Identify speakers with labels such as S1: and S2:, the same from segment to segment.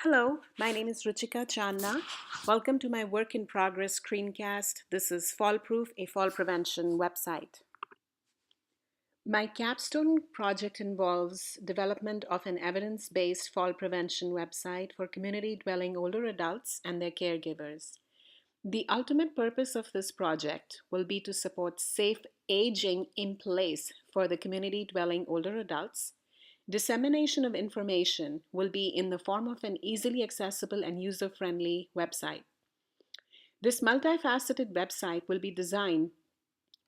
S1: Hello, my name is Ruchika Channa. Welcome to my work in progress screencast. This is Fall Proof, a fall prevention website. My capstone project involves development of an evidence-based fall prevention website for community-dwelling older adults and their caregivers. The ultimate purpose of this project will be to support safe aging in place for the community-dwelling older adults. Dissemination of information will be in the form of an easily accessible and user-friendly website. This multifaceted website will be designed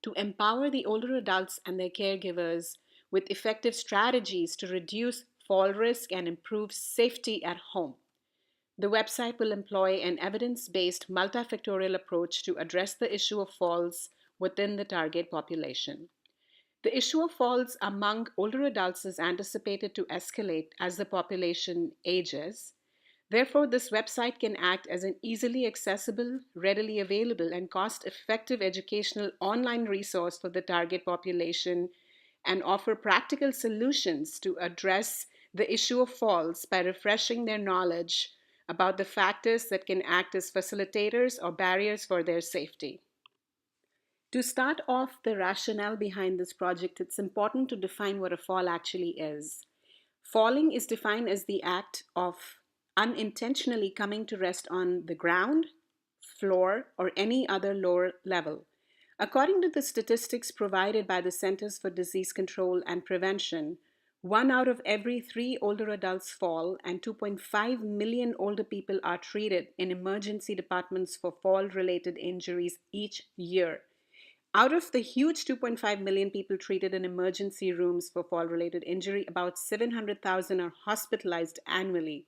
S1: to empower the older adults and their caregivers with effective strategies to reduce fall risk and improve safety at home. The website will employ an evidence-based multifactorial approach to address the issue of falls within the target population. The issue of falls among older adults is anticipated to escalate as the population ages. Therefore, this website can act as an easily accessible, readily available, and cost-effective educational online resource for the target population and offer practical solutions to address the issue of falls by refreshing their knowledge about the factors that can act as facilitators or barriers for their safety. To start off the rationale behind this project, it's important to define what a fall actually is. Falling is defined as the act of unintentionally coming to rest on the ground, floor, or any other lower level. According to the statistics provided by the Centers for Disease Control and Prevention, 1 out of every 3 older adults fall, and 2.5 million older people are treated in emergency departments for fall-related injuries each year. Out of the huge 2.5 million people treated in emergency rooms for fall-related injury, about 700,000 are hospitalized annually.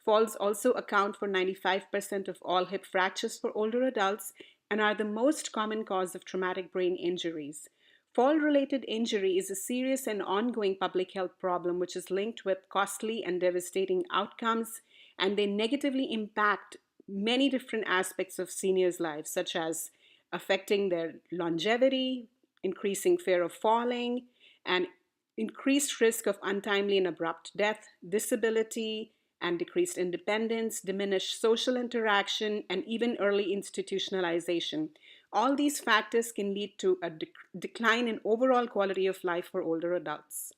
S1: Falls also account for 95% of all hip fractures for older adults and are the most common cause of traumatic brain injuries. Fall-related injury is a serious and ongoing public health problem which is linked with costly and devastating outcomes, and they negatively impact many different aspects of seniors' lives, such as affecting their longevity, increasing fear of falling, and increased risk of untimely and abrupt death, disability, and decreased independence, diminished social interaction, and even early institutionalization. All these factors can lead to a decline in overall quality of life for older adults.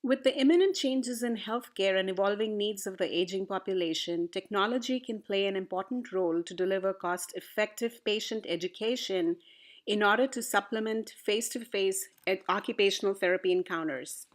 S1: With the imminent changes in healthcare and evolving needs of the aging population, technology can play an important role to deliver cost-effective patient education in order to supplement face-to-face occupational therapy encounters.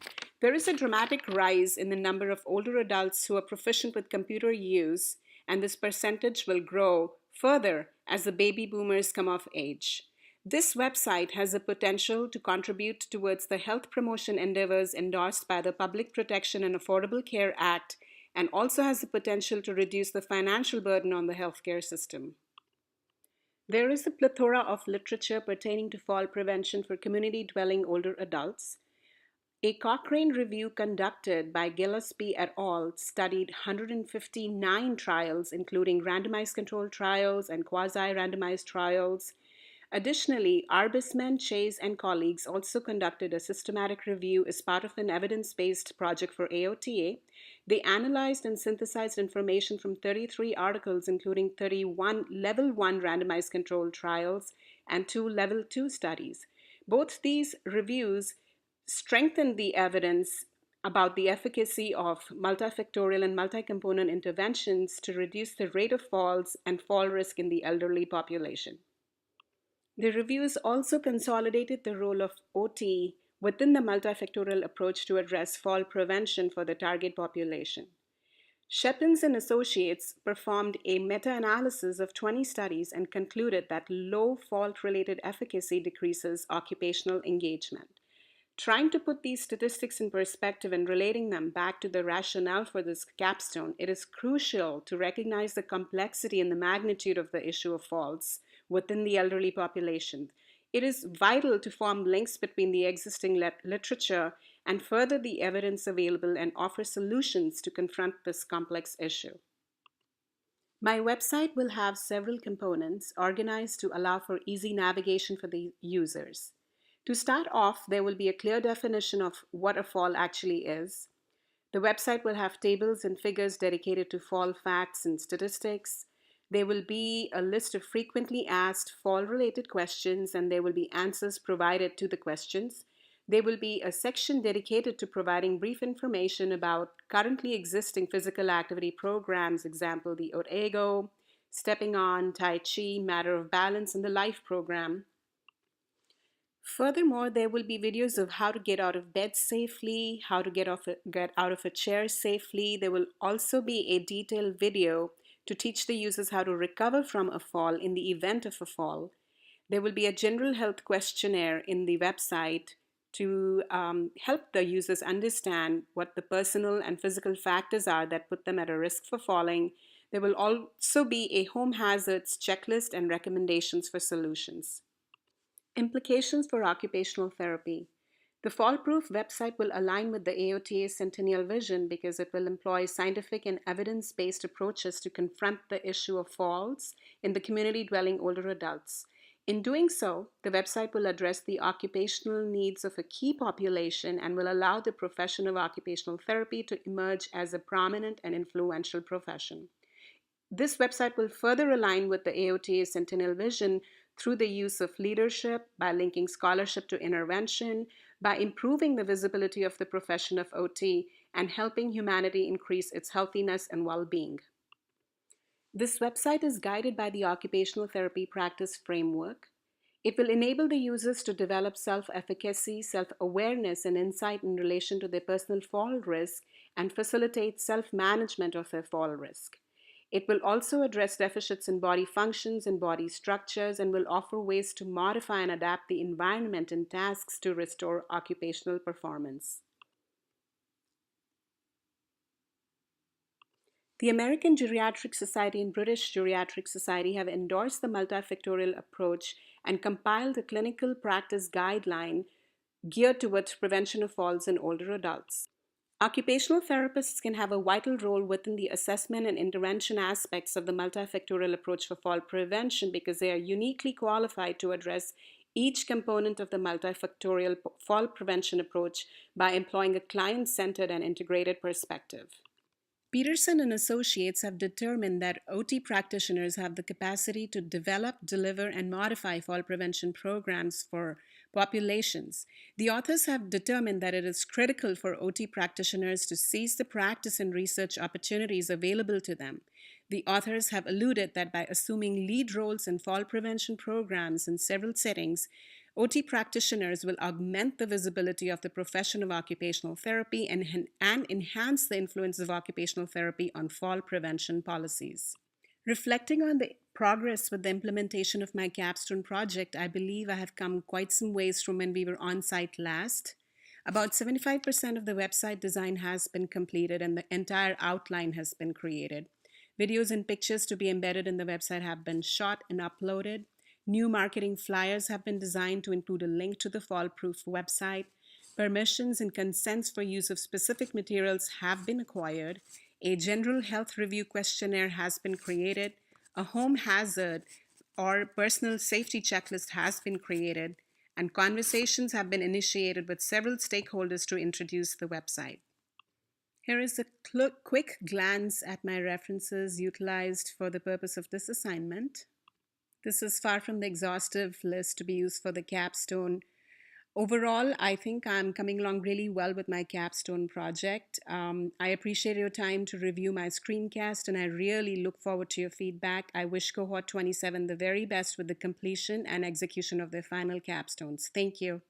S1: There is a dramatic rise in the number of older adults who are proficient with computer use, and this percentage will grow further as the baby boomers come of age. This website has the potential to contribute towards the health promotion endeavors endorsed by the Public Protection and Affordable Care Act, and also has the potential to reduce the financial burden on the healthcare system. There is a plethora of literature pertaining to fall prevention for community-dwelling older adults. A Cochrane review conducted by Gillespie et al. Studied 159 trials, including randomized controlled trials and quasi-randomized trials. Additionally, Arbisman, Chase, and colleagues also conducted a systematic review as part of an evidence-based project for AOTA. They analyzed and synthesized information from 33 articles, including 31 Level 1 randomized controlled trials and 2 Level 2 studies. Both these reviews strengthened the evidence about the efficacy of multifactorial and multi-component interventions to reduce the rate of falls and fall risk in the elderly population. The reviews also consolidated the role of OT within the multifactorial approach to address fall prevention for the target population. Shepins and Associates performed a meta-analysis of 20 studies and concluded that low fault-related efficacy decreases occupational engagement. Trying to put these statistics in perspective and relating them back to the rationale for this capstone, it is crucial to recognize the complexity and the magnitude of the issue of falls within the elderly population. It is vital to form links between the existing literature and further the evidence available and offer solutions to confront this complex issue. My website will have several components organized to allow for easy navigation for the users. To start off, there will be a clear definition of what a fall actually is. The website will have tables and figures dedicated to fall facts and statistics. There will be a list of frequently asked fall-related questions, and there will be answers provided to the questions. There will be a section dedicated to providing brief information about currently existing physical activity programs, example, the Otego, Stepping On, Tai Chi, Matter of Balance, and the Life program. Furthermore, there will be videos of how to get out of bed safely, how to get out of a chair safely. There will also be a detailed video to teach the users how to recover from a fall in the event of a fall. There will be a general health questionnaire in the website to help the users understand what the personal and physical factors are that put them at a risk for falling. There will also be a home hazards checklist and recommendations for solutions. Implications for occupational therapy. The Fallproof website will align with the AOTA Centennial Vision because it will employ scientific and evidence-based approaches to confront the issue of falls in the community-dwelling older adults. In doing so, the website will address the occupational needs of a key population and will allow the profession of occupational therapy to emerge as a prominent and influential profession. This website will further align with the AOTA Centennial Vision through the use of leadership, by linking scholarship to intervention, by improving the visibility of the profession of OT, and helping humanity increase its healthiness and well-being. This website is guided by the Occupational Therapy Practice Framework. It will enable the users to develop self-efficacy, self-awareness, and insight in relation to their personal fall risk and facilitate self-management of their fall risk. It will also address deficits in body functions and body structures and will offer ways to modify and adapt the environment and tasks to restore occupational performance. The American Geriatric Society and British Geriatric Society have endorsed the multifactorial approach and compiled a clinical practice guideline geared towards prevention of falls in older adults. Occupational therapists can have a vital role within the assessment and intervention aspects of the multifactorial approach for fall prevention because they are uniquely qualified to address each component of the multifactorial fall prevention approach by employing a client-centered and integrated perspective. Peterson and Associates have determined that OT practitioners have the capacity to develop, deliver, and modify fall prevention programs for populations. The authors have determined that it is critical for OT practitioners to seize the practice and research opportunities available to them. The authors have alluded that by assuming lead roles in fall prevention programs in several settings, OT practitioners will augment the visibility of the profession of occupational therapy and enhance the influence of occupational therapy on fall prevention policies. Reflecting on the progress with the implementation of my capstone project, I believe I have come quite some ways from when we were on site last. About 75% of the website design has been completed and the entire outline has been created. Videos and pictures to be embedded in the website have been shot and uploaded. New marketing flyers have been designed to include a link to the Fallproof website. Permissions and consents for use of specific materials have been acquired. A general health review questionnaire has been created. A home hazard or personal safety checklist has been created. And conversations have been initiated with several stakeholders to introduce the website. Here is a quick glance at my references utilized for the purpose of this assignment. This is far from the exhaustive list to be used for the capstone. Overall, I think I'm coming along really well with my capstone project. I appreciate your time to review my screencast, and I really look forward to your feedback. I wish Cohort 27 the very best with the completion and execution of their final capstones. Thank you.